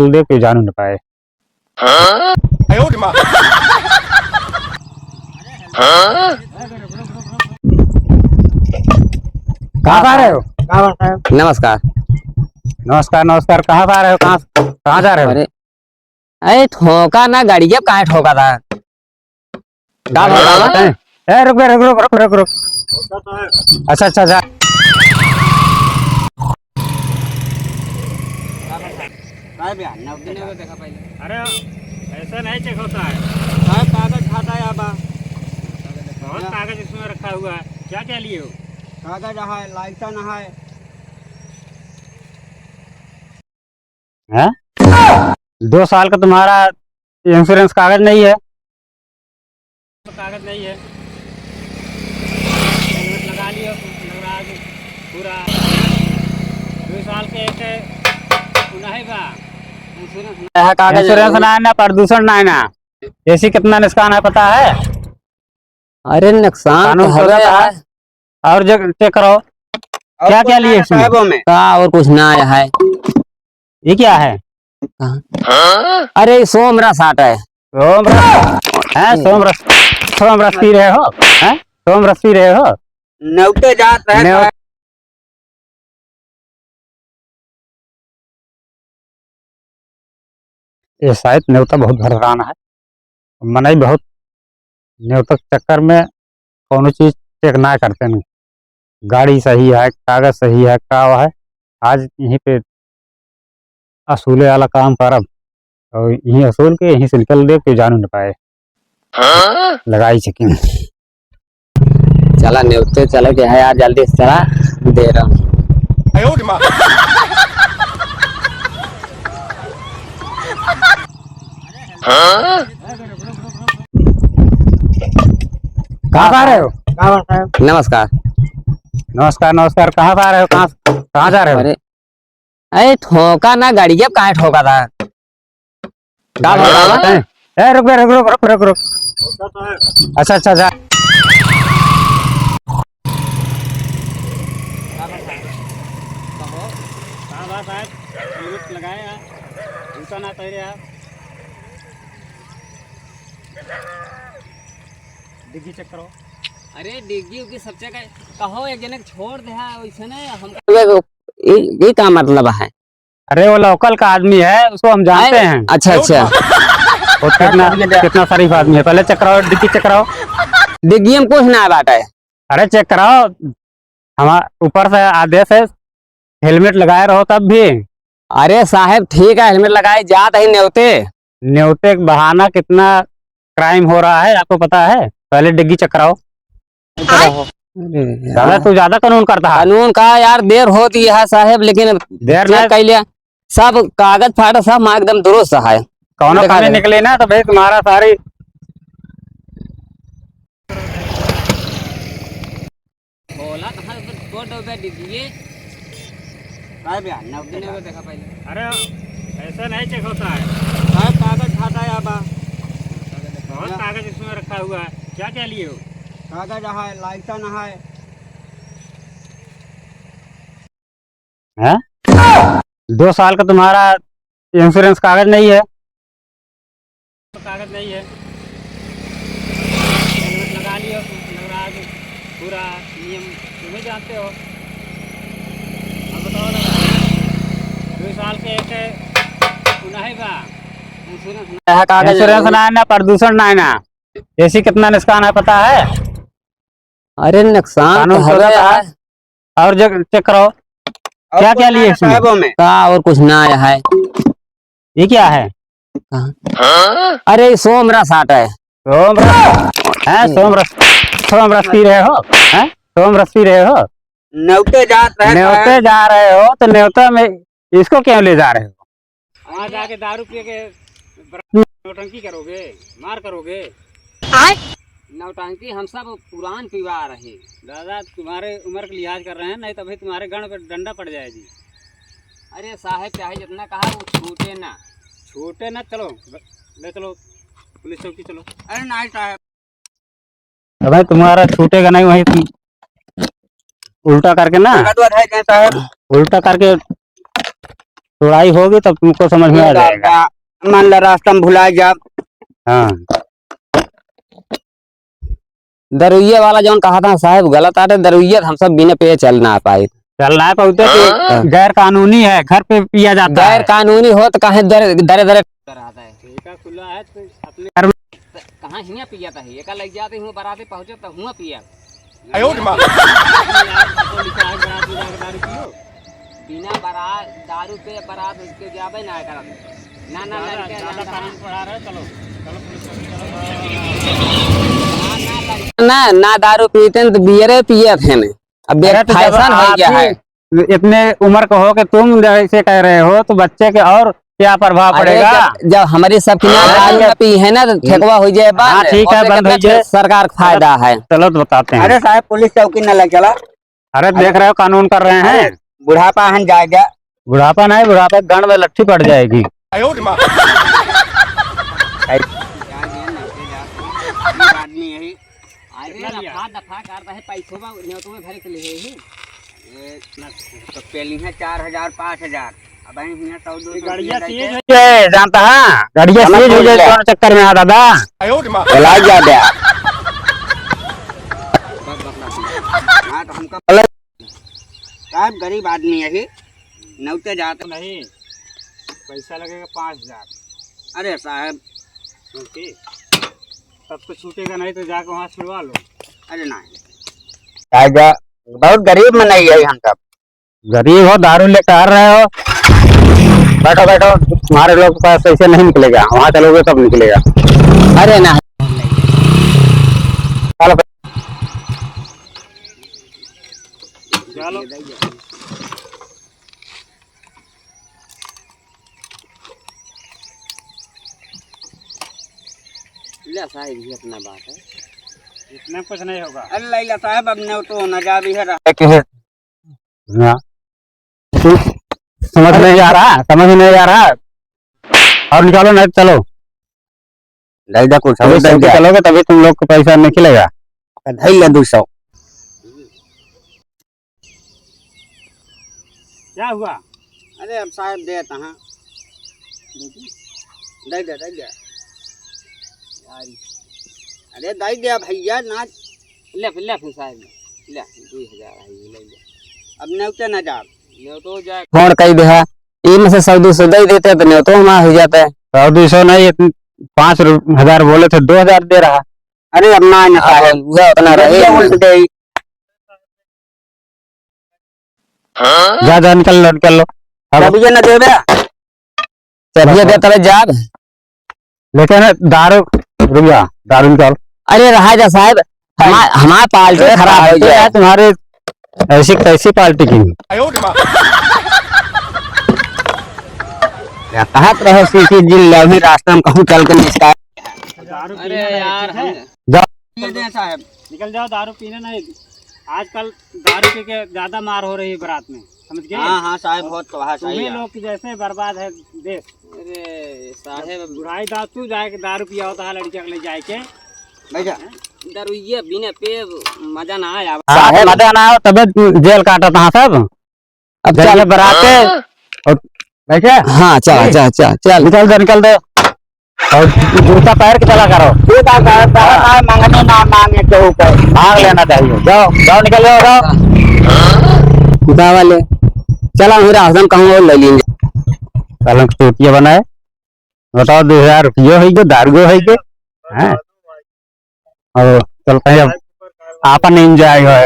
दे के जान न पाए। कहाँ से आ रहे हो? नमस्कार। नमस्कार नमस्कार। कहाँ से आ रहे हो? कहाँ जा रहे हो? अरे ठोका ना गाड़ी, अब कहाँ ठोका था? रुक रुक रुक रुक रुक रुक। अच्छा अच्छा जा। अरे ऐसा नहीं चेक होता है। कागज खाता है। बहुत कागज इसमें रखा हुआ है। क्या क्या लिए हो? कागज है, लाइसेंस है। हैं? 2 साल का तुम्हारा इंश्योरेंस कागज नहीं है? कागज नहीं है। हेलमेट लगा लियो, लगा दो पूरा। 2 साल के एक नहीं बा इंश्योरेंस ना है ना, प्रदूषण ना है ना। ऐसी कितना नुकसान है पता है? अरे नुकसान कानून खोला है और जग चेक करो। क्या क्या लिए इसमें? का और कुछ ना आया है। ये क्या है? अरे सोमरा साट है। सोम रस पी रहे हो? हैं? सोम रस पी रहे हो? नौटे जात है। ये शायद न्योता बहुत भरराना है। मनाई बहुत न्योता के चक्कर में कौनो चीज चेक ना करते नहीं। गाड़ी सही है, कागज सही है, का है। आज यहीं पे असूले वाला काम करब और यहीं असूल के यहीं से निकल दे के जान न पाए। लगाई चेकिंग। चला न्योते चले के है यार, जल्दी से चला दे रहा हूँ। कहाँ आ रहे हो? नमस्कार। नमस्कार नमस्कार। कहाँ से आ रहे हो? कहाँ जा रहे हो? अरे ठोका ना गाड़ी, अब कहाँ ठोका था? रुक रुक रुक रुक रुक रुक। अच्छा अच्छा जा। लगाए जूता ना पहरे आप। डिग्गी चेक करो। अरे डिग्गी उग्गी सब जगह कहो, एक जने छोड़ दे वैसे ना हम। ये क्या मतलब है? अरे वो लोकल का आदमी है, उसको हम जानते हैं। अच्छा अच्छा। वो कितना शरीफ आदमी है। पहले चेक कराओ, डिग्गी चेक कराओ। डिग्गी में कुछ ना बात है। अरे चेक कराओ। हमारे ऊपर से आदेश है हेलमेट लगाए रहो तब भी। अरे साहब ठीक है, हेलमेट लगाए जात है न्योते। न्योते के बहाना कितना क्राइम हो रहा है आपको पता है? पहले डिग्गी चेक कराओ। तू ज्यादा कानून करता है। कानून का यार देर होती है साहब, लेकिन देर चेक कर लिया सब कागज फाटा सब एकदम दुरुस्त है। कौन कमी निकले ना तो भाई तुम्हारा सारी बोला देखा पहले। अरे ऐसा नहीं चेक होता है। कागज खाता है। बहुत कागज इसमें रखा हुआ है। क्या क्या लिए हो? कागज है, लाइसेंस है। 2 साल का तुम्हारा इंश्योरेंस कागज नहीं है? कागज नहीं है। हेलमेट लगा लियो, लगा दो पूरा नियम तुम्हें जानते हो। अब बताओ ना। 2 साल के एक नहीं बा इंश्योरेंस ना है ना, प्रदूषण ना है ना। ऐसी कितना नुकसान है पता है? अरे नुकसान कानून खोला है और जग चेक करो। क्या क्या लिए इसमें? का और कुछ ना आया है। ये क्या है? अरे सोमरा साट है। सोम रस पी रहे हो? हैं? सोम रस पी रहे हो? नौटे जात है। न्योते जा रहे हो तो न्योता में इसको क्यों ले जा रहे हो? वहाँ जाके दारू पी के नौटंकी करोगे, मार करोगे। नौटंकी हम सब पुरान पीवा रहे। दादा तुम्हारे उम्र का लिहाज कर रहे हैं, नहीं तो भाई तुम्हारे गण पे डंडा पड़ जाएगी। अरे साहब चाहे जितना कहा वो छूटे ना। छूटे ना, चलो ले चलो पुलिस चौकी चलो। अरे नहीं साहब, भाई तुम्हारा छूटेगा नहीं। वही तुम उल्टा करके ना, उल्टा करके थोड़ाई होगी तब तुमको समझ में आ जाएगा। मान लो रास्ता में भुला जा। हाँ दरुइये वाला जौन कहा था साहब गलत आटे दरुइये हम सब बिना पे चल ना पाए। चलना है पहुंचे तो गैर कानूनी है, घर पे पिया जाता गैर है। कानूनी हो तो कहे दरे दरे दरे आता है। खुला है तो अपने कहाँ हिया पिया था ये का लग जाते हूँ बराते पहुँचे तो हुआ पिया बिना बारात दारू पे बारात उसके जाबे ना करा ना ना ना ना दारू पीते तो बियरे पिए थे ने अब अरे तो जब फैशन हो गया है। इतने उम्र का हो कि तुम जैसे कह रहे हो तो बच्चे के और क्या प्रभाव अरे पड़ेगा। जब हमारी सब दारू ना पी है ना तो ठेकवा हो जाए हाँ, बंद ठीक है, और बंद हो जाए। सरकार का फायदा है। चलो तो बताते हैं। अरे साहब पुलिस चौकी न लग चला। अरे देख रहे हो कानून कर रहे हैं। बुढ़ापा हन जाएगा। बुढ़ापा नहीं, बुढ़ापे गण में लट्ठी पड़ जाएगी। आदमी यही तो पेली है 4000 5000 अब यहाँ 100 ये जानता है गाड़िया सीज हो जाए दोनों चक्कर में। दादा इलाज ज्यादा। हाँ तो हमका साहब गरीब आदमी यही नौते जाते नहीं, पैसा लगेगा 5000। अरे साहब तब तो छूटेगा नहीं तो जाकर वहाँ छुड़वा लो। अरे नहीं बहुत गरीब में नहीं है हम सब। गरीब हो, दारू लेकर आ रहे हो, बैठो बैठो, तुम्हारे लोग के पास पैसे नहीं निकलेगा, वहाँ चलोगे तब निकलेगा। अरे ना चलो ले साहब ये अपना बात है इतना कुछ नहीं होगा। अरे लैला साहब अब न तो न जा भी है हाँ। तू समझ नहीं आ रहा, समझ नहीं आ रहा और निकालो नहीं तो चलो। लैला कुछ चलोगे तभी तुम लोग को पैसा निकलेगा। 200 क्या हुआ? अरे अब साहब दे कहाँ दे अरे दे दे भैया ना ले साहब ले 2000 है ले ले अब नौते न जा ले तो जाए फोन कई दे है ये में से 100-200 दे देते तो नहीं तो हमारा हो जाता है। 100-200 नहीं, 5000 बोले थे 2000 दे रहा। अरे अब ना न साहब वो उतना रहे जा निकल लो। अब ये न देबे चलिए दे तब जाब लेकिन दारू रुक जा, दारू निकाल। अरे रहा जा साहब हमारा पार्टी खराब हो जाए। तुम्हारे ऐसी कैसी पार्टी की कहा रहे सीसी जिल भी रास्ते में कहूँ चल के निष्का। अरे यार साहब निकल जाओ, दारू पीने नहीं। आजकल दारू पी के ज्यादा मार हो रही है बारात में, समझ गए? हाँ साहब बहुत कहा सही है। लोग जैसे बर्बाद है देश। अरे साहब बुढ़ाई तू जाए दारू पिया होता है लड़किया ले जाए के भैया दारू ये बिना पे मजा ना आया। मजा ना हो तबे जेल काटा था सब। अब चल बराते और बैठे। हाँ चल निकल दो और जूता पैर के चला करो। मांगने ना मांगे तो भाग लेना चाहिए। जाओ निकल जाओ वाले चला राशन कहूँ और ले लेंगे। कल चोटिया बनाए बताओ 2000 रुपये है दारू है के हैं और चलते हैं अपन एंजॉय है।